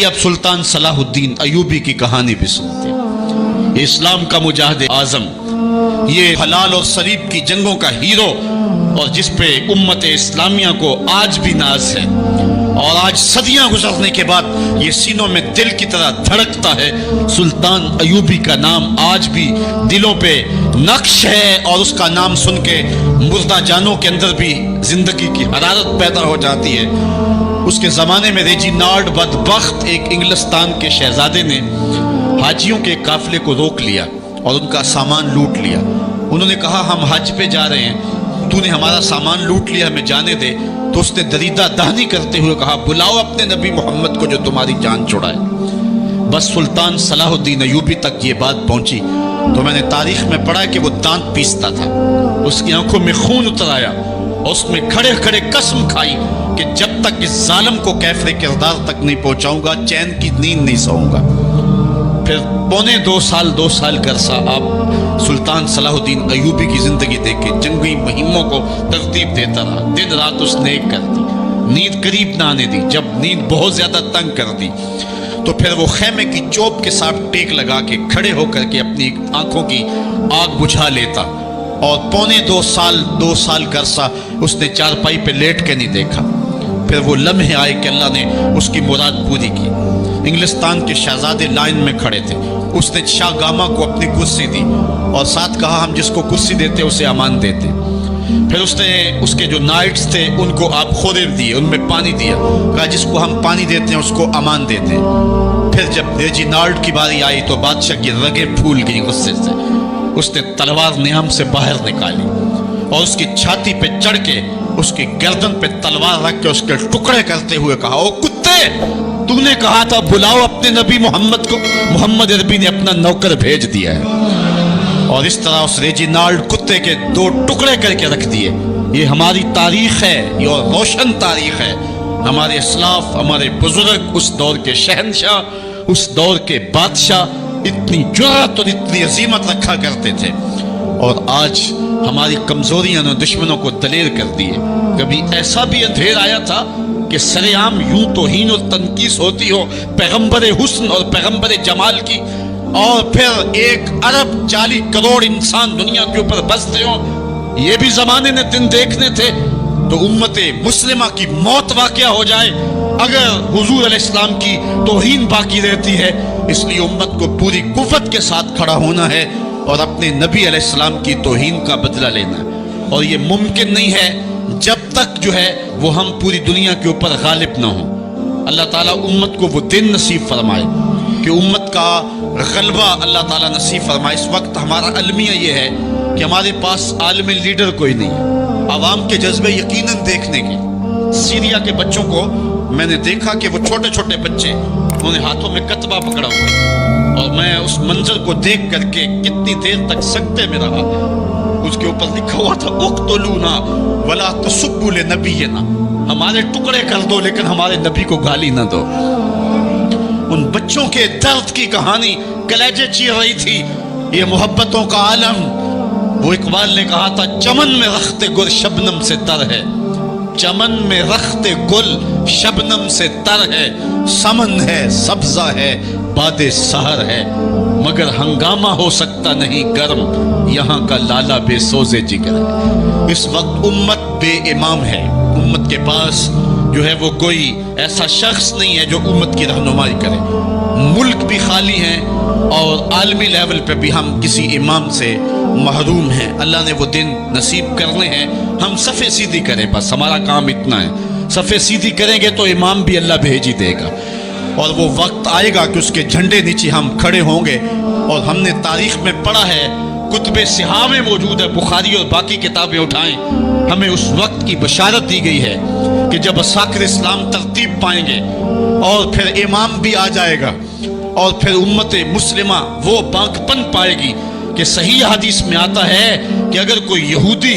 आइए अब सुल्तान सलाहुद्दीन अयूबी की कहानी भी सुनते हैं। इस्लाम का मुजाहिद आजम, ये हलाल और सलीब की जंगों का हीरो, और जिस पे उम्मत इस्लामिया को आज भी नाज है, और आज सदियां गुजरने के बाद ये सीनों में दिल की तरह धड़कता है। सुल्तान अयूबी का नाम आज भी दिलों पे नक्श है, और उसका नाम सुन के मुर्दा जानों के अंदर भी जिंदगी की हरारत पैदा हो जाती है। उसके ज़माने में रेजिनाल्ड बदबख्त एक इंग्लिस्तान के शहजादे ने हाजियों के काफिले को रोक लिया और उनका सामान लूट लिया। उन्होंने कहा, हम हज पे जा रहे हैं, तूने हमारा सामान लूट लिया, हमें जाने दे। तो उसने दरीदा दहनी करते हुए कहा, बुलाओ अपने नबी मोहम्मद को जो तुम्हारी जान छुड़ाए। बस सुल्तान सलाहुद्दीन अयूबी तक ये बात पहुंची तो मैंने तारीख में पढ़ा कि वो दांत पीसता था, उसकी आंखों में खून उतर आया, और उसमें खड़े खड़े कसम खाई कि जब तक इस जालिम को कैफरे किरदार तक नहीं पहुंचाऊंगा, चैन की नींद नहीं सोऊंगा। फिर पौने 2 साल का अरसा आप सुल्तान सलाहुद्दीन अयूबी की जिंदगी देखे, जंगी मुहिमों को तरतीब देता रहा, दिन रात उसने एक कर दी, नींद करीब ना आने दी। जब नींद बहुत ज्यादा तंग कर दी तो फिर वो खेमे की चोप के साथ टेक लगा के खड़े होकर के अपनी आंखों की आग बुझा लेता, और पौने 2 साल का अरसा उसने चारपाई पे लेट के नहीं देखा। फिर वो लम्हे आए कि अल्लाह ने उसकी मुराद पूरी की। इंग्लिस्तान के शहजादे लाइन में खड़े थे, उसने शाह गामा को अपनी कुर्सी दी और साथ कहा, हम जिसको कुर्सी देते उसे अमान देते। फिर उसने उसके जो नाइट्स थे उनको आप खोरेब दिए, उनमें पानी दिया, कहा जिसको हम पानी देते हैं उसको अमान देते हैं। फिर जब रेजिनाल्ड की बारी आई तो बादशाह की रगें फूल गई गुस्से से। उसने तलवार नियम से बाहर निकाली और उसकी छाती पे चढ़ के उसकी गर्दन पे तलवार रख के उसके टुकड़े करते हुए कहा, ओ कुत्ते, तूने कहा था बुलाओ अपने नबी मोहम्मद को, मोहम्मद अरबी ने अपना नौकर भेज दिया है। और इस तरह उस रेजिनाल्ड कुत्ते के 2 टुकड़े करके रख दिए। ये हमारी तारीख है, ये और रोशन तारीख है। हमारे इस्लाफ, हमारे बुजुर्ग, उस दौर के शहनशाह, उस दौर के बादशाह इतनी जुर्रत और इतनी अजीमत रखा करते थे, और आज हमारी कमजोरियां ने दुश्मनों को दलेर कर दिए। कभी ऐसा भी अंधेर आया था कि सरेआम यूं तौहीन और तनकीस होती हो पैगंबर हुस्न और पैगंबर जमाल की, और फिर 1 अरब 40 करोड़ इंसान दुनिया के ऊपर बसते हो। ये भी जमाने ने दिन देखने थे। तो उम्मते मुस्लिमा की मौत वाक़या हो जाए अगर हुजूर अलैहिस्सलाम की तौहीन बाकी रहती है। इसलिए उम्मत को पूरी कुव्वत के साथ खड़ा होना है और अपने नबी अलैहिस्सलाम की तौहीन का बदला लेना है। और ये मुमकिन नहीं है जब तक जो है वो हम पूरी दुनिया के ऊपर गालिब ना हो। अल्लाह ताला उम्मत को वो दिन नसीब फरमाए कि उम्मत का गलबा अल्लाह ताला नसीब फरमाए। इस वक्त हमारा अलमिया ये है कि हमारे पास आलमी लीडर कोई नहीं है। आवाम के जज्बे यकीनन देखने के, सीरिया के बच्चों को मैंने देखा कि वो छोटे छोटे बच्चे, उन्होंने हाथों में कतबा पकड़ा हुआ, और मैं उस मंजर को देख करके कितनी देर तक सकते में रहा। उसके ऊपर लिखा हुआ था, उक्तुलूना वला तसुब्बू लिनबियना, हमारे टुकड़े कर दो लेकिन हमारे नबी को गाली न दो। उन बच्चों के दर्द की कहानी कलेजे चीर रही थी। ये मोहब्बतों का आलम। वो इकबाल ने कहा था, चमन में रखते गुल शबनम से तर है, चमन में रखते गुल शबनम से तर है, समन है सब्जा है बादे सहर है, मगर हंगामा हो सकता नहीं गर्म, यहाँ का लाला बेसोजे जिगर है। इस वक्त उम्मत बेइमाम है। उम्मत के पास जो है वो कोई ऐसा शख्स नहीं है जो उम्मत की रहनुमाई करे। मुल्क भी खाली है और आलमी लेवल पे भी हम किसी इमाम से महरूम हैं। अल्लाह ने वो दिन नसीब करने हैं, हम सफ़े सीधी करें, बस हमारा काम इतना है। सफ़े सीधी करेंगे तो इमाम भी अल्लाह भेज ही देगा, और वो वक्त आएगा कि उसके झंडे नीचे हम खड़े होंगे। और हमने तारीख में पढ़ा है, कुतुब सिहा में मौजूद है, बुखारी और बाकी किताबें उठाएं, हमें उस वक्त की बशारत दी गई है कि जब असाकिर इस्लाम तरतीब पाएंगे और फिर इमाम भी आ जाएगा, और फिर उम्मत मुस्लिमा वो बांकपन पाएगी कि सही हदीस में आता है कि अगर कोई यहूदी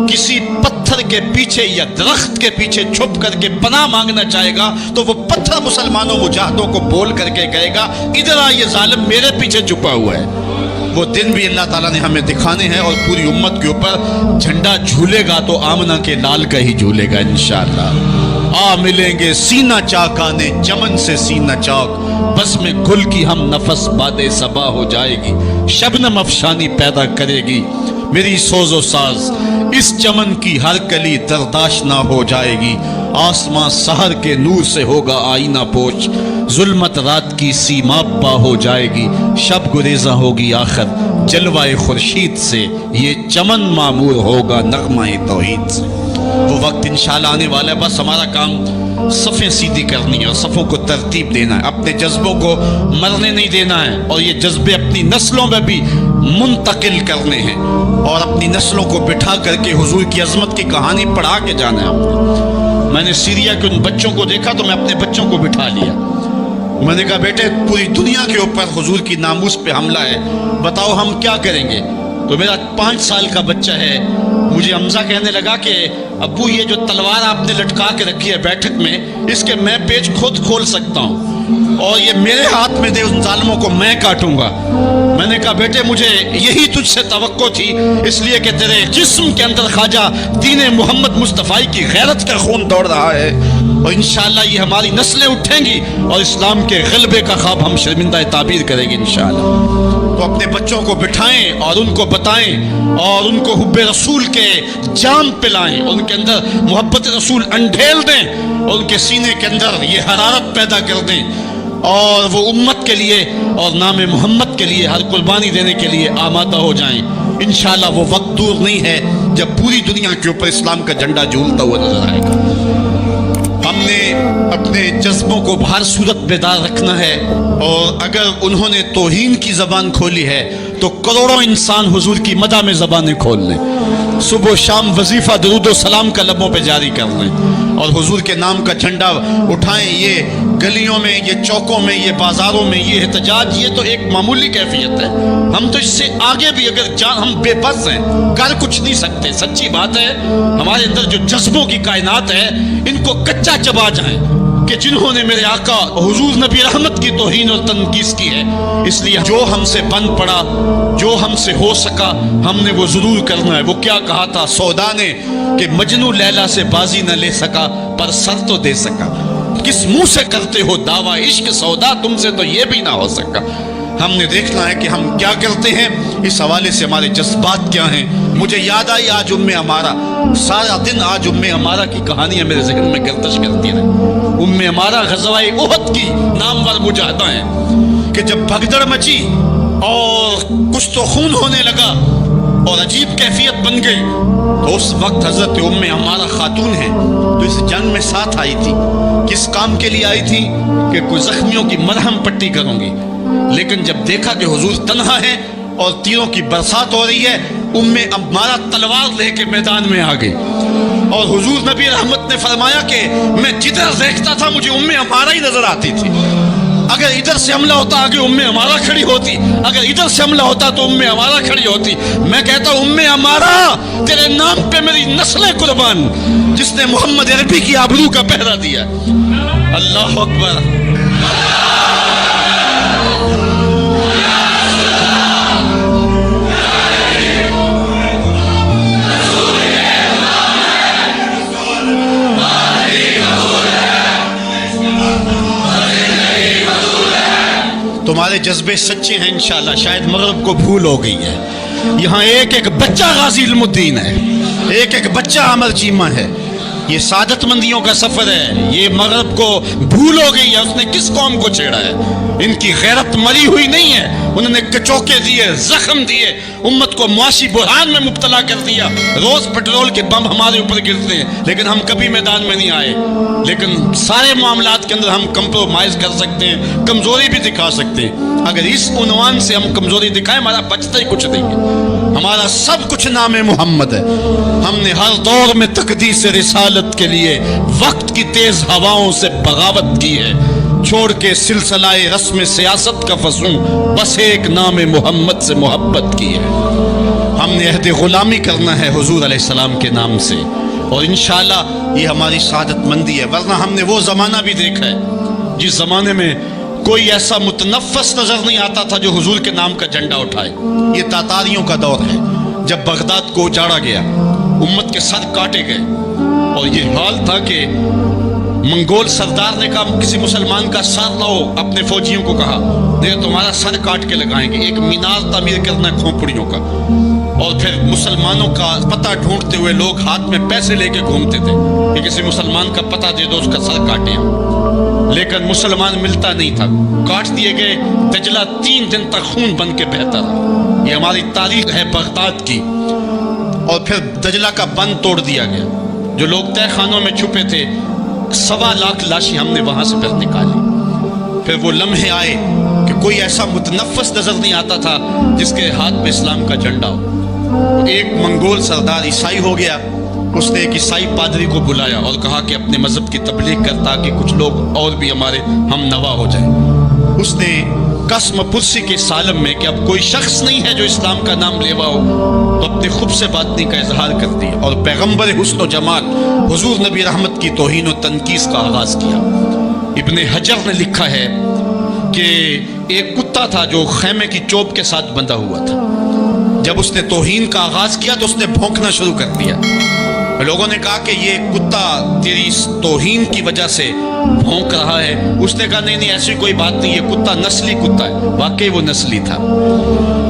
किसी पत्थर के पीछे या दरख्त के पीछे छुप करके पनाह मांगना चाहेगा तो वो पत्थर मुसलमानों मुजाहिदों को बोल करके कहेगा, इधर आ, ये जालिम मेरे पीछे छुपा हुआ है। वो दिन भी अल्लाह ताला ने हमें दिखाने हैं, और पूरी उम्मत के ऊपर झंडा झूलेगा तो आमना के लाल का ही झूलेगा इंशाअल्लाह। आ मिलेंगे सीना चाकाने चमन से सीना चाक, बस में गुल की हम नफस बादे सबा हो जाएगी, शबनम अफशानी पैदा करेगी मेरी सोजो साज, इस चमन की हर कली दरदाश ना हो जाएगी, आसमां सहर के नूर से होगा आईना पोश, जुल्मत रात की सीमा पा हो जाएगी, शब गुरेजा होगी आखिर जलवाए खुर्शीद से, ये चमन मामूर होगा नगमाए तौहीद से। वो वक्त इंशाल्लाह आने वाला है, बस हमारा काम सफ़ें सीधी करनी है और सफ़ों को तरतीब देना है, अपने जज्बों को मरने नहीं देना है, और ये जज्बे अपनी नस्लों में भी मुंतकिल करने हैं, और अपनी नस्लों को बिठा करके हुजूर की अजमत की कहानी पढ़ा के जाना है हमने। मैंने सीरिया के उन बच्चों को देखा तो मैं अपने बच्चों को बिठा लिया, मैंने कहा बेटे पूरी दुनिया के ऊपर हुजूर की नामूस पे हमला है, बताओ हम क्या करेंगे। तो मेरा 5 साल का बच्चा है, मुझे हमजा कहने लगा कि अब्बू ये जो तलवार आपने लटका के रखी है बैठक में, इसके मैं पेच खुद खोल सकता हूँ और ये मेरे हाथ में दे, उन जालिमों को मैं काटूंगा। मैंने कहा बेटे मुझे यही तुझसे तवक्को थी, इसलिए कि तेरे जिस्म के अंदर ख्वाजा दीन मोहम्मद मुस्तफ़ा की गैरत का खून दौड़ रहा है, और इंशाअल्लाह ये हमारी नस्लें उठेंगी और इस्लाम के गलबे का ख्वाब हम शर्मिंदा ताबीर करेंगे इंशाअल्लाह। तो अपने बच्चों को बिठाएं और उनको बताएं और उनको हुब्बे रसूल के जाम पिलाएं, उनके अंदर मोहब्बत रसूल अंधेल दें और उनके सीने के अंदर ये हरारत पैदा कर दें, और वो उम्मत के लिए और नाम मोहम्मद के लिए हर कुर्बानी देने के लिए आमादा हो जाएं। इंशाअल्लाह वो वक्त दूर नहीं है जब पूरी दुनिया के ऊपर इस्लाम का झंडा झूलता हुआ नजर आएगा। हमने अपने जज्बों को हर सूरत बेदार रखना है, और अगर उन्होंने तौहीन की ज़बान खोली है तो करोड़ों इंसान हुजूर की मदा में ज़बानें खोल लें, सुबह शाम वजीफ़ा दरूद सलाम का लबों पे जारी कर लें और हुजूर के नाम का झंडा उठाएं। ये गलियों में, ये चौकों में, ये बाज़ारों में ये एहतजाज, ये तो एक मामूली कैफियत है, हम तो इससे आगे भी अगर हम बेबस हैं, कर कुछ नहीं सकते। सच्ची बात है, हमारे अंदर जो जज्बों की कायनात है इनको कच्चा चबा जाएं कि जिन्होंने मेरे आका हुजूर नबी रहमत की तौहीन और तनकीस की है, इसलिए जो हमसे बन पड़ा, जो हमसे हो सका हमने वो जरूर करना है। वो क्या कहा था सौदा ने कि मजनू लैला से बाजी न ले सका पर सर तो दे सका, किस मुंह से करते हो दावा इश्क सौदा, तुमसे तो ये भी ना हो सका। हमने देखना है कि हम क्या करते हैं, इस हवाले से हमारे जज्बात क्या हैं। मुझे याद आई आज उम्मे हमारा, सारा दिन आज उम्मे हमारा की कहानियां मेरे जहन में गर्दिश करती रही। उम्मे हमारा गज़वाए उहद की नामवर मुजाहिदा है कि जब भगदड़ मची और कुछ तो खून होने लगा और अजीब कैफियत बन गई, तो उस वक्त हजरत उम्मे हमारा खातून है तो इस जंग में साथ आई थी। किस काम के लिए आई थी कि कुछ जख्मियों की मरहम पट्टी करूंगी, लेकिन जब देखा कि हुजूर तन्हा है और तीरों की बरसात हो रही है, उम्मे अम्मारा तलवार लेके मैदान में आ गई और हुजूर नबी रहमत ने फरमाया कि मैं जिधर देखता था मुझे उम्मे अम्मारा ही नजर आती थी। अगर इधर से हमला होता आगे उम्मे अम्मारा खड़ी होती, अगर इधर से हमला होता तो उम्मे अम्मारा खड़ी होती। मैं कहता हूं उम्मे अम्मारा तेरे नाम पे मेरी नस्लें कुर्बान, जिसने मोहम्मद अरबी की आबरू का पहरा दिया। अल्लाह अकबर। तुम्हारे जज्बे सच्चे हैं इंशाल्लाह। शायद मगरब को भूल हो गई है, यहाँ एक एक बच्चा गाजी इल्मुद्दीन है, एक एक बच्चा अमर चीमा है। ये सादतमंदियों का सफर है, ये मगरब को भूल हो गई है। उसने किस कौम को छेड़ा है? इनकी गैरत मरी हुई नहीं है, उन्होंने कचौके दिए, जख्म दिए, उम्मत को मुआशी बुरहान में मुब्तला कर दिया। रोज पेट्रोल के बम हमारे ऊपर गिरते हैं, लेकिन हम कभी मैदान में नहीं आए। लेकिन सारे मामलात के अंदर हम कंप्रोमाइज कर सकते हैं, कमजोरी भी दिखा सकते हैं। अगर इस उन्वान से हम कमजोरी दिखाएं, हमारा बचता ही कुछ नहीं है। हमारा सब कुछ नाम मोहम्मद है। हमने हर दौर में तकदीस रिसालत के लिए वक्त की तेज हवाओं से बगावत की है, छोड़ के सिलसिलाए रस्म सियासत का फसूं, बस एक नाम मोहम्मद से मोहब्बत की है। हमने अहद गुलामी करना है हुजूर अलैहिस्सलाम के नाम से, और इंशाअल्लाह ये हमारी सादतमंदी है। वरना हमने वो ज़माना भी देखा है जिस ज़माने में कोई ऐसा मुतनफ़्फ़स नज़र नहीं आता था जो हुजूर के नाम का झंडा उठाए। ये तातारियों का दौर है, जब बगदाद को उजाड़ा गया, उम्मत के सर काटे गए, और ये हाल था कि मंगोल सरदार ने कहा किसी मुसलमान का सर लाओ, अपने फौजियों को कहा नहीं तुम्हारा सर काट के लगाएंगे। एक मीनार तामीर करना खोपड़ियों का। और फिर मुसलमानों का पता ढूंढते हुए लोग हाथ में पैसे लेके घूमते थे कि किसी मुसलमान का पता दे दो, उसका सर काटे हम। लेकिन मुसलमान मिलता नहीं था, काट दिए गए। दजला 3 दिन तक खून बन के बहता रहा। ये हमारी तारीख है बगदाद की। और फिर दजला का बंद तोड़ दिया गया। जो लोग तह खानों में छुपे थे, 1.25 लाख लाशें हमने वहां से फिर निकाली। फिर वो लम्हे आए कि कोई ऐसा मुतनफ़्फ़िस नजर नहीं आता था जिसके हाथ में इस्लाम का झंडा हो। एक मंगोल सरदार ईसाई हो गया। उसने एक ईसाई पादरी को बुलाया और कहा कि अपने मजहब की तबलीग कर ताकि कुछ लोग और भी हमारे हम नवा हो जाए। उसने कसम पुरसी के सालम में कि अब कोई शख्स नहीं है जो इस्लाम का नाम लेवा हो, तो अपने खुद से बातनी का इजहार कर दिया और पैगम्बर हुस्न व जमाल हुजूर नबी रहमत की तौहीन व तनकीस का आगाज किया। इब्ने हजर ने लिखा है कि एक कुत्ता था जो खैमे की चोप के साथ बंधा हुआ था। जब उसने तौहीन का आगाज किया तो उसने भौंकना शुरू कर दिया। लोगों ने कहा कि ये कुत्ता तेरी तौहीन की वजह से भौंक रहा है। उसने कहा नहीं ऐसी कोई बात नहीं, ये कुत्ता नस्ली कुत्ता है। वाकई वो नस्ली था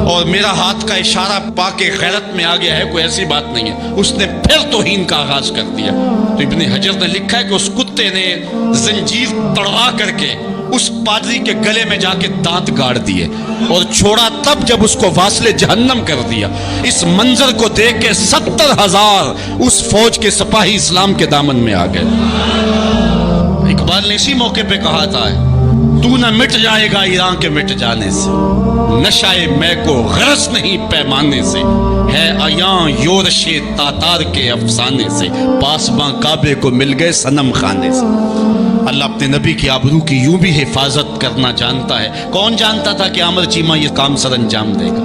और मेरा हाथ का इशारा पाके गैरत में आ गया है, कोई ऐसी बात नहीं है। उसने फिर तौहीन का आगाज कर दिया। तो इब्ने हजर ने लिखा है कि उस कुत्ते ने जंजीर तड़वा करके उस पादरी के गले में जाके दांत गाड़ दिए और छोड़ा तब जब उसको वासले जहन्नम कर दिया। इस मंजर को देख के 70,000 उस फौज के सिपाही इस्लाम के दामन में आ गए। इकबाल ने इसी मौके पे कहा था, तू न मिट जाएगा ईरान के मिट जाने से, नशाए मैं को गरज नहीं पैमाने से, है अयां योरशे तातार के अफसाने से, पासबां काबे को मिल गए सनम खाने से। अल्लाह अपने नबी की आबरू की यूं भी हिफाजत करना जानता है। कौन जानता था कि आमर चीमा ये काम सर अंजाम देगा?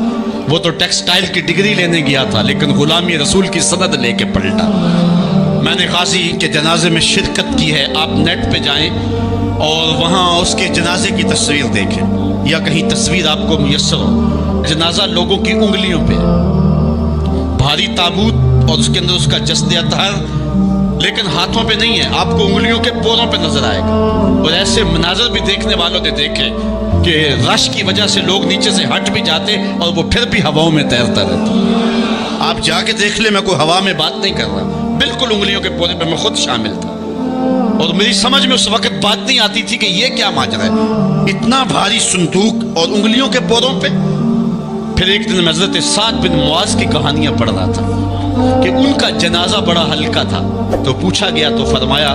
वो तो टेक्सटाइल की डिग्री लेने गया था, लेकिन गुलामी रसूल की सनद लेके पलटा। मैंने गाजी के जनाजे में शिरकत की है। आप नेट पे जाएं और वहाँ उसके जनाजे की तस्वीर देखें या कहीं तस्वीर आपको मुयस्सर हो। जनाजा लोगों की उंगलियों पे, भारी ताबूत और उसके अंदर उसका जस्द अतहर, लेकिन हाथों पे नहीं है, आपको उंगलियों के पोरों पे नजर आएगा। और ऐसे मनाजर भी देखने वालों ने देखे कि रश की वजह से लोग नीचे से हट भी जाते और वो फिर भी हवाओं में तैरता रहता। आप जाके देख ले, मैं कोई हवा में बात नहीं कर रहा, बिल्कुल उंगलियों के पोरे पे मैं खुद शामिल था। और मेरी समझ में उस वक्त बात नहीं आती थी कि ये क्या माजरा है, इतना भारी संदूक और उंगलियों के पोरों पे। फिर एक दिन मैं हज़रत साद बिन मुआज़ की कहानियां पढ़ रहा था कि उनका जनाजा बड़ा हल्का था। तो पूछा गया तो फरमाया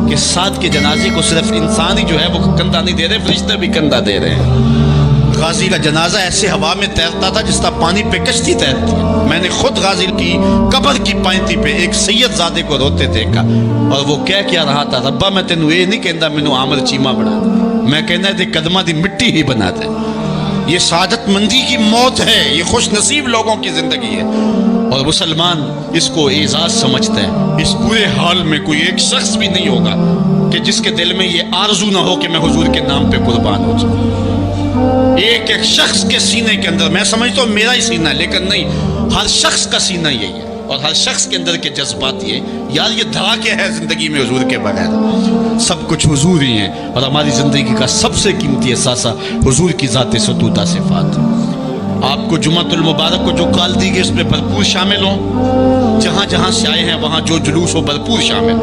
कि साद के जनाजे को सिर्फ इंसान ही जो है वो कंधा नहीं दे रहे, फरिश्ते भी कंधा दे रहे हैं। गाजी का जनाजा ऐसे हवा में तैरता था जिस तरह पानी पे कश्ती तैरती है। मैंने खुद गाजी की कब्र की पैंती पे एक सैयदजादे को रोते देखा और वो क्या रहा था, रब्बा मैं तेनू ये नहीं कहता मैनू आमर चीमा बना दे, मैं कहना दे कदमा दी मिट्टी ही बना दे। ये सादत मंदी की मौत है, ये खुश नसीब लोगों की जिंदगी है। और मुसलमान इसको एजाज समझते हैं। इस पूरे हाल में कोई एक शख्स भी नहीं होगा कि जिसके दिल में ये आरजू ना हो कि मैं हुजूर के नाम पे कुर्बान हो जाऊं। एक एक शख्स के सीने के अंदर, मैं समझता हूँ मेरा ही सीना है, लेकिन नहीं, हर शख्स का सीना यही है और हर शख्स के अंदर के जज्बात ये, यार ये धड़ाके है जिंदगी में हुजूर के बगैर, सब कुछ हुजूर ही है। और हमारी जिंदगी का सबसे कीमती एहसासा हुजूर की ज़ात सतूता सिफात। आपको जुमातुल मुबारक को जो कॉल दी गई उसमें भरपूर शामिल हो, जहाँ जहाँ से आए हैं वहाँ जो जुलूस हो भरपूर शामिल,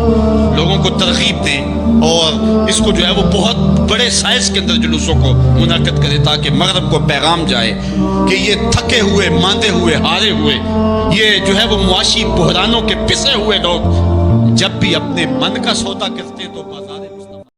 लोगों को तरगीब दें और इसको जो है वो बहुत बड़े साइज के अंदर जुलूसों को मुनाकिद करें ताकि मगरब को पैगाम जाए कि ये थके हुए, मांदे हुए, हारे हुए, ये जो है वो मुआशी बहरानों के पिसे हुए लोग जब भी अपने मन का सौदा करते हैं तो बाजार